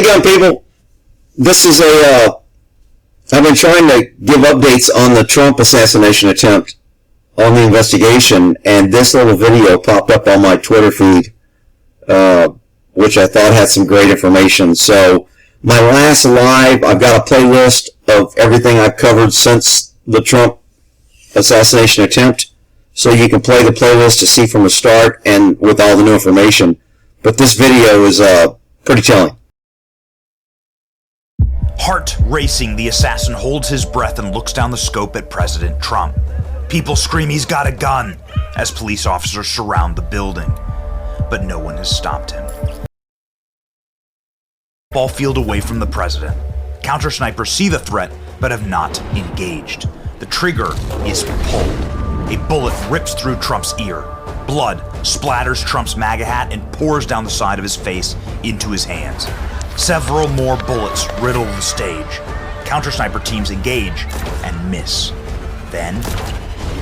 young people, this is I've been trying to give updates on the Trump assassination attempt on the investigation, and this little video popped up on my Twitter feed, which I thought had some great information. So my last live, I've got a playlist of everything I've covered since the Trump assassination attempt, so you can play the playlist to see from the start and with all the new information. But this video is pretty telling. Heart racing, the assassin holds his breath and looks down the scope at President Trump. People scream he's got a gun as police officers surround the building, but no one has stopped him. Ball field away from the president. Counter snipers see the threat but have not engaged. The trigger is pulled. A bullet rips through Trump's ear. Blood splatters Trump's MAGA hat and pours down the side of his face into his hands. Several more bullets riddle the stage. Counter sniper teams engage and miss. Then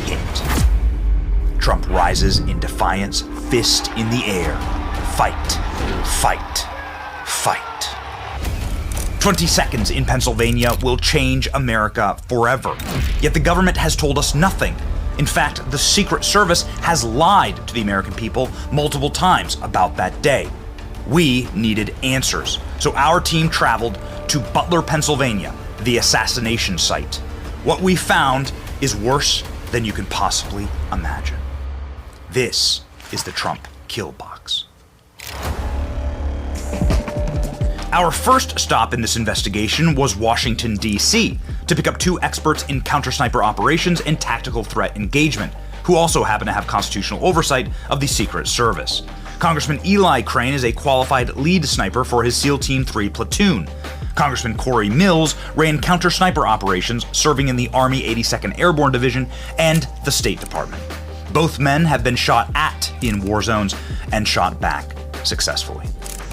hit. Trump rises in defiance, fist in the air. Fight, fight, fight. 20 seconds in Pennsylvania will change America forever. Yet the government has told us nothing. In fact, the Secret Service has lied to the American people multiple times about that day. We needed answers, so our team traveled to Butler, Pennsylvania, the assassination site. What we found is worse than you can possibly imagine. This is the Trump kill box. Our first stop in this investigation was Washington, D.C., to pick up two experts in counter-sniper operations and tactical threat engagement, who also happen to have constitutional oversight of the Secret Service. Congressman Eli Crane is a qualified lead sniper for his SEAL Team 3 platoon. Congressman Corey Mills ran counter-sniper operations, serving in the Army 82nd Airborne Division and the State Department. Both men have been shot at in war zones and shot back successfully.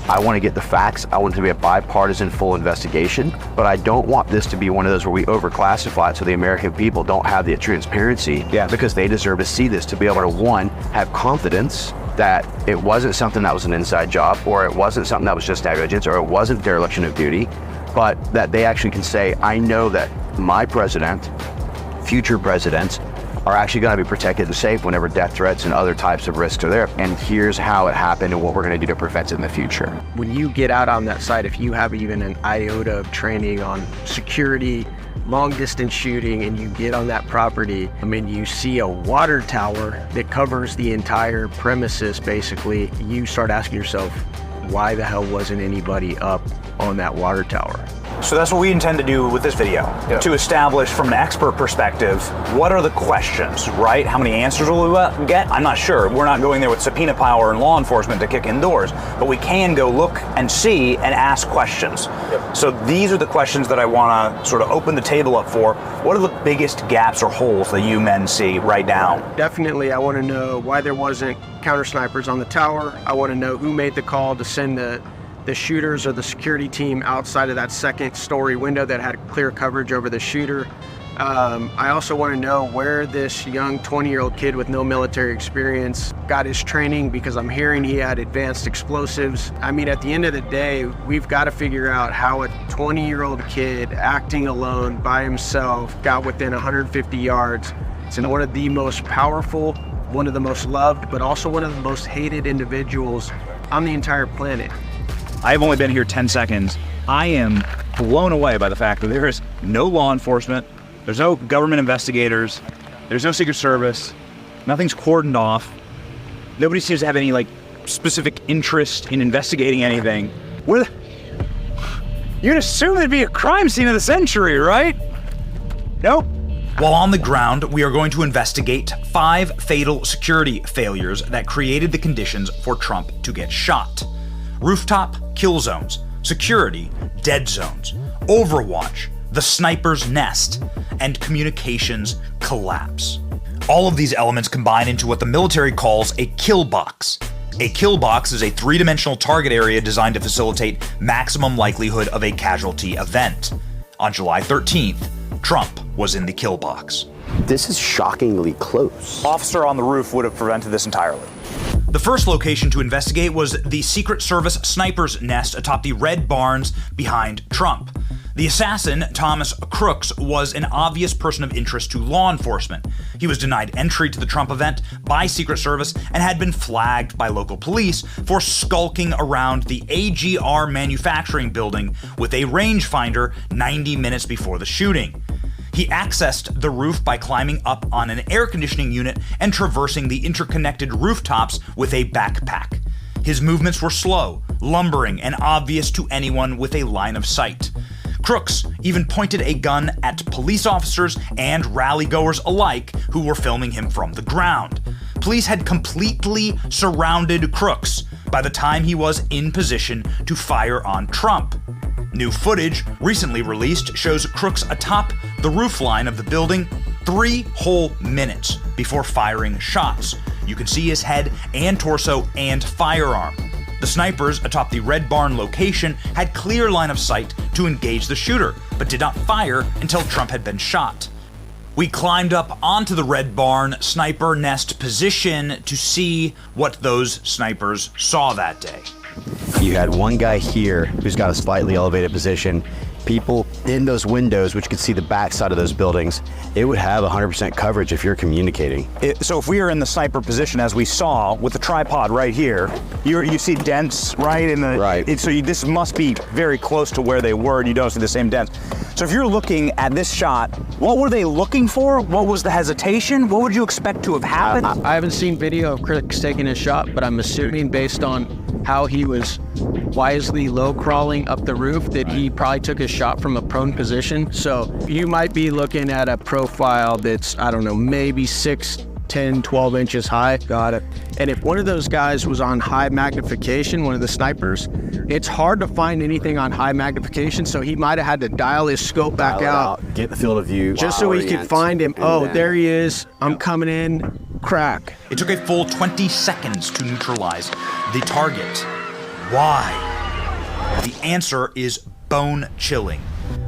I want to get the facts. I want it to be a bipartisan full investigation, but I don't want this to be one of those where we overclassify it so the American people don't have the transparency, because they deserve to see this, to be able to, one, have confidence that it wasn't something that was an inside job, or it wasn't something that was just negligence, or it wasn't dereliction of duty, but that they actually can say, I know that my president, future presidents, are actually going to be protected and safe whenever death threats and other types of risks are there. And here's how it happened and what we're going to do to prevent it in the future. When you get out on that site, if you have even an iota of training on security, long distance shooting, and you get on that property, I mean, you see a water tower that covers the entire premises, basically, you start asking yourself, why the hell wasn't anybody up on that water tower? So that's what we intend to do with this video, to establish from an expert perspective, what are the questions, right? How many answers will we get? I'm not sure. We're not going there with subpoena power and law enforcement to kick in doors, but we can go look and see and ask questions. So these are the questions that I want to sort of open the table up for. What are the biggest gaps or holes that you men see right now? Definitely, I want to know why there wasn't counter snipers on the tower. I want to know who made the call to send the shooters or the security team outside of that second story window that had clear coverage over the shooter. I also want to know where this young 20-year-old kid with no military experience got his training, because I'm hearing he had advanced explosives. I mean, at the end of the day, we've got to figure out how a 20-year-old kid acting alone by himself got within 150 yards. It's one of the most powerful, one of the most loved, but also one of the most hated individuals on the entire planet. I've only been here 10 seconds. I am blown away by the fact that there is no law enforcement, there's no government investigators, there's no Secret Service, nothing's cordoned off. Nobody seems to have any specific interest in investigating anything. You'd assume it'd be a crime scene of the century, right? Nope. While on the ground, we are going to investigate 5 fatal security failures that created the conditions for Trump to get shot. Rooftop kill zones, security dead zones, Overwatch, the sniper's nest, and communications collapse. All of these elements combine into what the military calls a kill box. A kill box is a 3-dimensional target area designed to facilitate maximum likelihood of a casualty event. On July 13th, Trump was in the kill box. This is shockingly close. Officer on the roof would have prevented this entirely. The first location to investigate was the Secret Service sniper's nest atop the red barns behind Trump. The assassin, Thomas Crooks, was an obvious person of interest to law enforcement. He was denied entry to the Trump event by Secret Service and had been flagged by local police for skulking around the AGR manufacturing building with a rangefinder 90 minutes before the shooting. He accessed the roof by climbing up on an air conditioning unit and traversing the interconnected rooftops with a backpack. His movements were slow, lumbering, and obvious to anyone with a line of sight. Crooks even pointed a gun at police officers and rally-goers alike who were filming him from the ground. Police had completely surrounded Crooks by the time he was in position to fire on Trump. New footage, recently released, shows Crooks atop the roofline of the building 3 whole minutes before firing shots. You can see his head and torso and firearm. The snipers atop the Red Barn location had clear line of sight to engage the shooter, but did not fire until Trump had been shot. We climbed up onto the Red Barn sniper nest position to see what those snipers saw that day. You had one guy here who's got a slightly elevated position. People in those windows, which could see the backside of those buildings, it would have 100% coverage if you're communicating. So if we are in the sniper position, as we saw with the tripod right here, you see dents right in the. Right. This must be very close to where they were, and you don't see the same dents. So if you're looking at this shot, what were they looking for? What was the hesitation? What would you expect to have happened? I haven't seen video of Crooks taking a shot, but I'm assuming based on how he was wisely low crawling up the roof that he probably took a shot from a prone position. So you might be looking at a profile that's, I don't know, maybe 6, 10, 12 inches high. Got it. And if one of those guys was on high magnification, one of the snipers, it's hard to find anything on high magnification, so he might have had to dial his scope back out, get the field of view, just so he could find him. Oh, there he is. I'm coming in. Crack. It took a full 20 seconds to neutralize the target. Why? The answer is bone-chilling.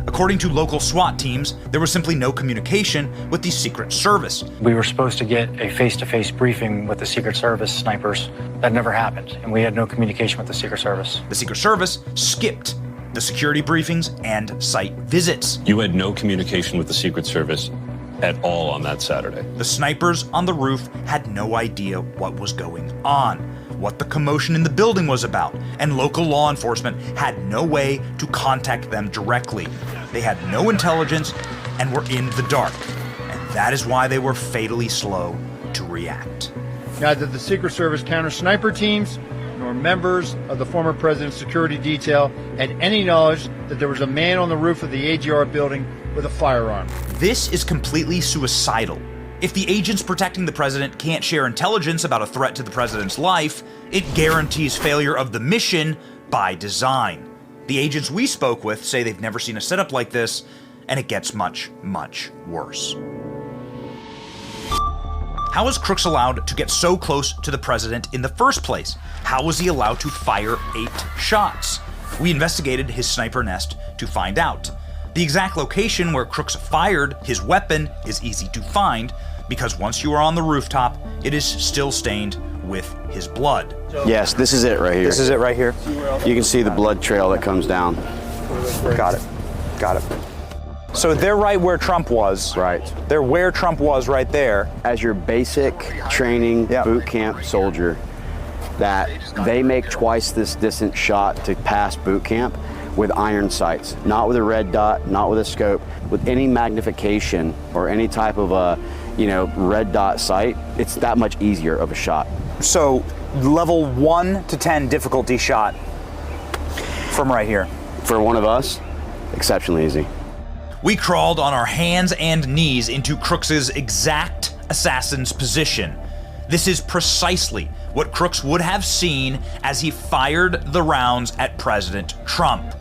According to local SWAT teams, there was simply no communication with the Secret Service. We were supposed to get a face-to-face briefing with the Secret Service snipers. That never happened, and we had no communication with the Secret Service. The Secret Service skipped the security briefings and site visits. You had no communication with the Secret Service at all on that Saturday. The snipers on the roof had no idea what was going on, what the commotion in the building was about, and local law enforcement had no way to contact them directly. They had no intelligence and were in the dark, and that is why they were fatally slow to react. Neither the Secret Service counter-sniper teams nor members of the former president's security detail had any knowledge that there was a man on the roof of the AGR building with a firearm. This is completely suicidal. If the agents protecting the president can't share intelligence about a threat to the president's life, it guarantees failure of the mission by design. The agents we spoke with say they've never seen a setup like this, and it gets much, much worse. How was Crooks allowed to get so close to the president in the first place? How was he allowed to fire 8 shots? We investigated his sniper nest to find out. The exact location where Crooks fired his weapon is easy to find because once you are on the rooftop, it is still stained with his blood. Yes, this is it right here. This is it right here. You can see the blood trail that comes down. Got it. Got it. So they're right where Trump was. Right. They're where Trump was right there. As your basic training boot camp soldier, that they make twice this distance shot to pass boot camp with iron sights, not with a red dot, not with a scope, with any magnification or any type of a, red dot sight. It's that much easier of a shot. So level 1 to 10 difficulty shot from right here. For one of us, exceptionally easy. We crawled on our hands and knees into Crooks's exact assassin's position. This is precisely what Crooks would have seen as he fired the rounds at President Trump.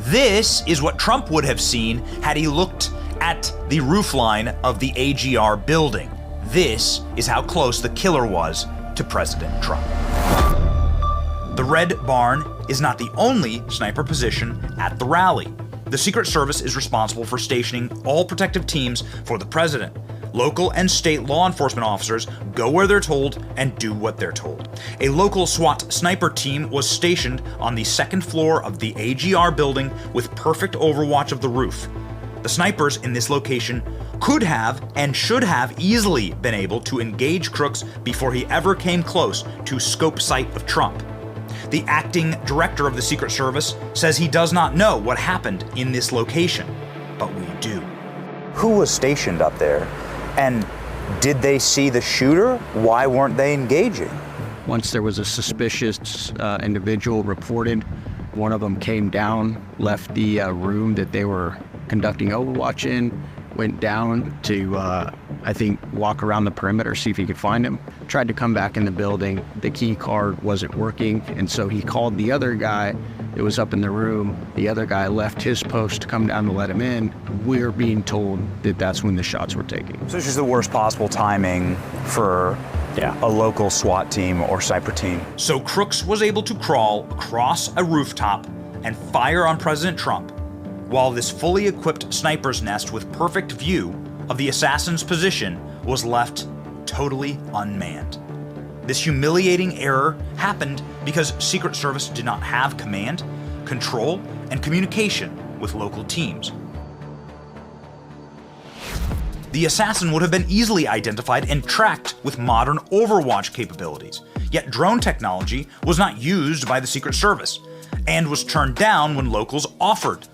This is what Trump would have seen had he looked at the roofline of the AGR building. This is how close the killer was to President Trump. The Red Barn is not the only sniper position at the rally. The Secret Service is responsible for stationing all protective teams for the president. Local and state law enforcement officers go where they're told and do what they're told. A local SWAT sniper team was stationed on the second floor of the AGR building with perfect overwatch of the roof. The snipers in this location could have and should have easily been able to engage Crooks before he ever came close to scope sight of Trump. The acting director of the Secret Service says he does not know what happened in this location, but we do. Who was stationed up there? And did they see the shooter? Why weren't they engaging? Once there was a suspicious individual reported, one of them came down, left the room that they were conducting overwatch in, went down to, I think, walk around the perimeter, see if he could find him. Tried to come back in the building. The key card wasn't working, and so he called the other guy that was up in the room. The other guy left his post to come down to let him in. We're being told that that's when the shots were taken. So this is the worst possible timing for a local SWAT team or sniper team. So Crooks was able to crawl across a rooftop and fire on President Trump, while this fully equipped sniper's nest with perfect view of the assassin's position was left totally unmanned. This humiliating error happened because Secret Service did not have command, control, and communication with local teams. The assassin would have been easily identified and tracked with modern overwatch capabilities, yet drone technology was not used by the Secret Service and was turned down when locals offered.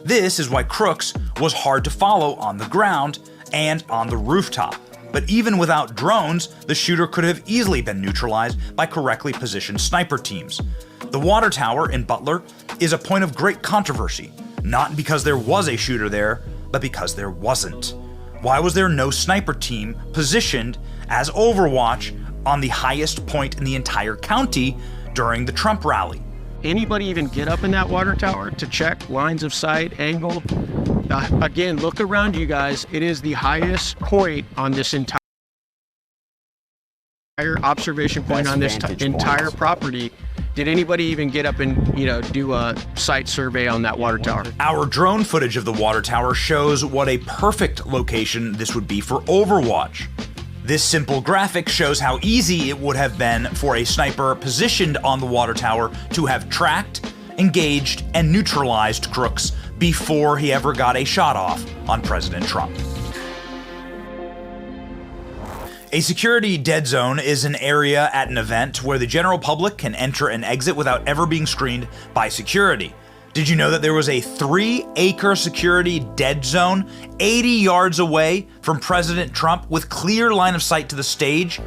This is why Crooks was hard to follow on the ground and on the rooftop. But even without drones, the shooter could have easily been neutralized by correctly positioned sniper teams. The water tower in Butler is a point of great controversy, not because there was a shooter there, but because there wasn't. Why was there no sniper team positioned as Overwatch on the highest point in the entire county during the Trump rally? Anybody even get up in that water tower to check lines of sight, angle? Again, look around you guys. It is the highest point on this entire observation point on this entire property. Did anybody even get up and, do a site survey on that water tower? Our drone footage of the water tower shows what a perfect location this would be for Overwatch. This simple graphic shows how easy it would have been for a sniper positioned on the water tower to have tracked, engaged, and neutralized Crooks before he ever got a shot off on President Trump. A security dead zone is an area at an event where the general public can enter and exit without ever being screened by security. Did you know that there was a 3-acre security dead zone 80 yards away from President Trump with clear line of sight to the stage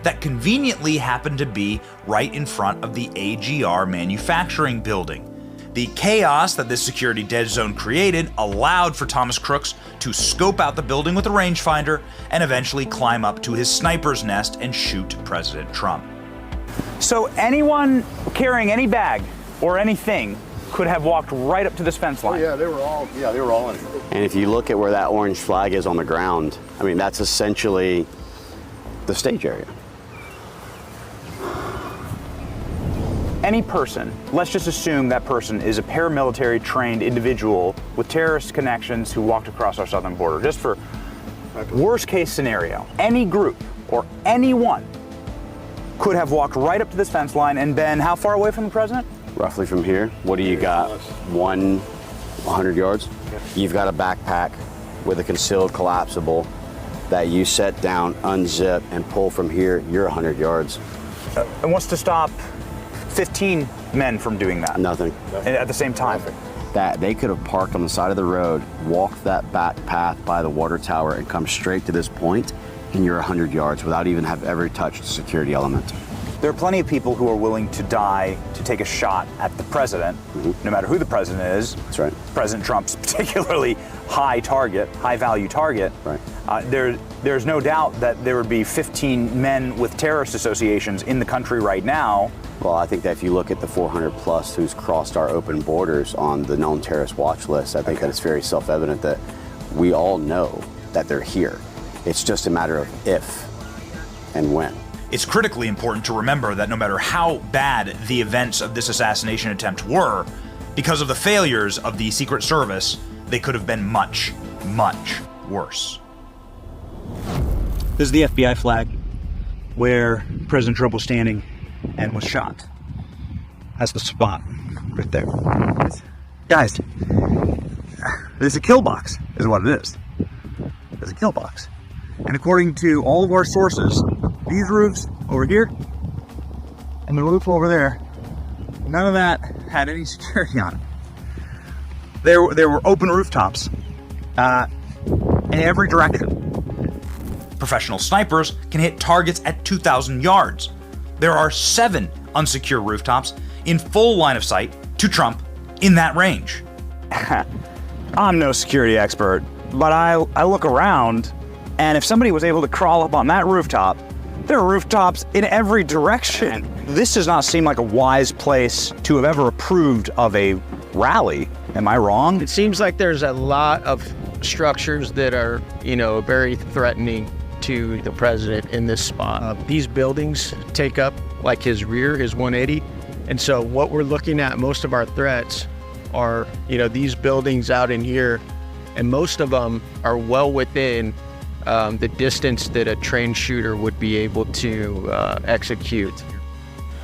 that conveniently happened to be right in front of the AGR manufacturing building? The chaos that this security dead zone created allowed for Thomas Crooks to scope out the building with a rangefinder and eventually climb up to his sniper's nest and shoot President Trump. So anyone carrying any bag or anything could have walked right up to this fence line. They were all in. And if you look at where that orange flag is on the ground, I mean, that's essentially the stage area. Any person, let's just assume that person is a paramilitary trained individual with terrorist connections who walked across our southern border. Just for worst case scenario, any group or anyone could have walked right up to this fence line and been how far away from the president? Roughly from here. What do you got? 100 yards? You've got a backpack with a concealed collapsible that you set down, unzip, and pull from here. You're 100 yards. And wants to stop 15 men from doing that? Nothing. At the same time? That they could have parked on the side of the road, walked that back path by the water tower, and come straight to this point, and you're 100 yards without even have ever touched a security element. There are plenty of people who are willing to die to take a shot at the president, no matter who the president is. That's right. President Trump's particularly high value target. Right. There's no doubt that there would be 15 men with terrorist associations in the country right now. Well, I think that if you look at the 400 plus who's crossed our open borders on the known terrorist watch list, I think that it's very self-evident that we all know that they're here. It's just a matter of if and when. It's critically important to remember that no matter how bad the events of this assassination attempt were, because of the failures of the Secret Service, they could have been much, much worse. This is the FBI flag where President Trump was standing and was shot. That's the spot right there. Guys, this is a kill box, is what it is. It's a kill box. And according to all of our sources, these roofs over here and the roof over there, none of that had any security on it. There were open rooftops in every direction. Professional snipers can hit targets at 2,000 yards. There are 7 unsecure rooftops in full line of sight to Trump in that range. I'm no security expert, but I look around, and if somebody was able to crawl up on that rooftop, there are rooftops in every direction. This does not seem like a wise place to have ever approved of a rally. Am I wrong? It seems like there's a lot of structures that are, very threatening to the president in this spot. These buildings take up like his rear, his 180. And so what we're looking at, most of our threats are, these buildings out in here, and most of them are well within the distance that a trained shooter would be able to execute.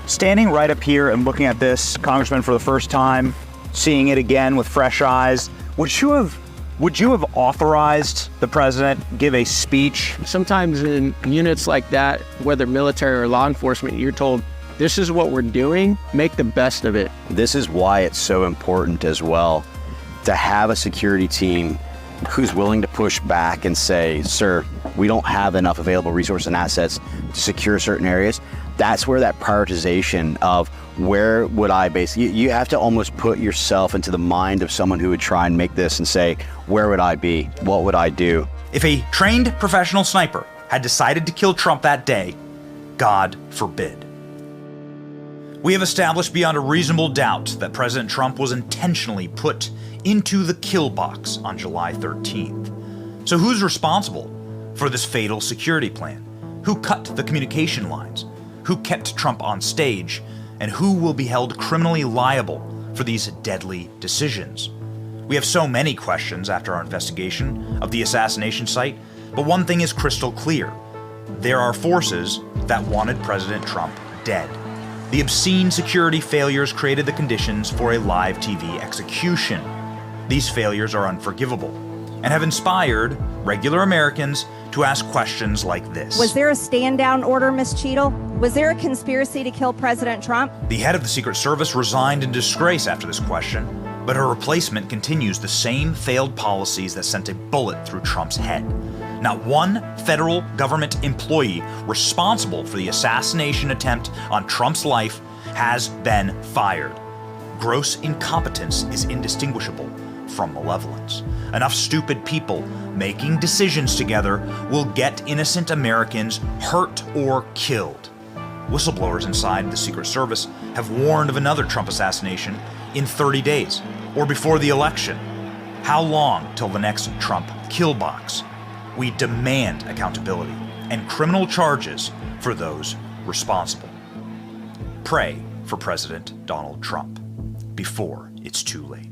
Standing right up here and looking at this, Congressman, for the first time, seeing it again with fresh eyes, would you have authorized the president give a speech? Sometimes in units like that, whether military or law enforcement, you're told, this is what we're doing, make the best of it. This is why it's so important as well to have a security team who's willing to push back and say, sir, we don't have enough available resources and assets to secure certain areas. That's where that prioritization of where would I you have to almost put yourself into the mind of someone who would try and make this and say, where would I be? What would I do? If a trained professional sniper had decided to kill Trump that day, God forbid. We have established beyond a reasonable doubt that President Trump was intentionally put into the kill box on July 13th. So who's responsible for this fatal security plan? Who cut the communication lines? Who kept Trump on stage? And who will be held criminally liable for these deadly decisions? We have so many questions after our investigation of the assassination site, but one thing is crystal clear. There are forces that wanted President Trump dead. The obscene security failures created the conditions for a live TV execution. These failures are unforgivable and have inspired regular Americans to ask questions like this. Was there a stand-down order, Ms. Cheadle? Was there a conspiracy to kill President Trump? The head of the Secret Service resigned in disgrace after this question, but her replacement continues the same failed policies that sent a bullet through Trump's head. Not one federal government employee responsible for the assassination attempt on Trump's life has been fired. Gross incompetence is indistinguishable from malevolence. Enough stupid people making decisions together will get innocent Americans hurt or killed. Whistleblowers inside the Secret Service have warned of another Trump assassination in 30 days or before the election. How long till the next Trump kill box? We demand accountability and criminal charges for those responsible. Pray for President Donald Trump before it's too late.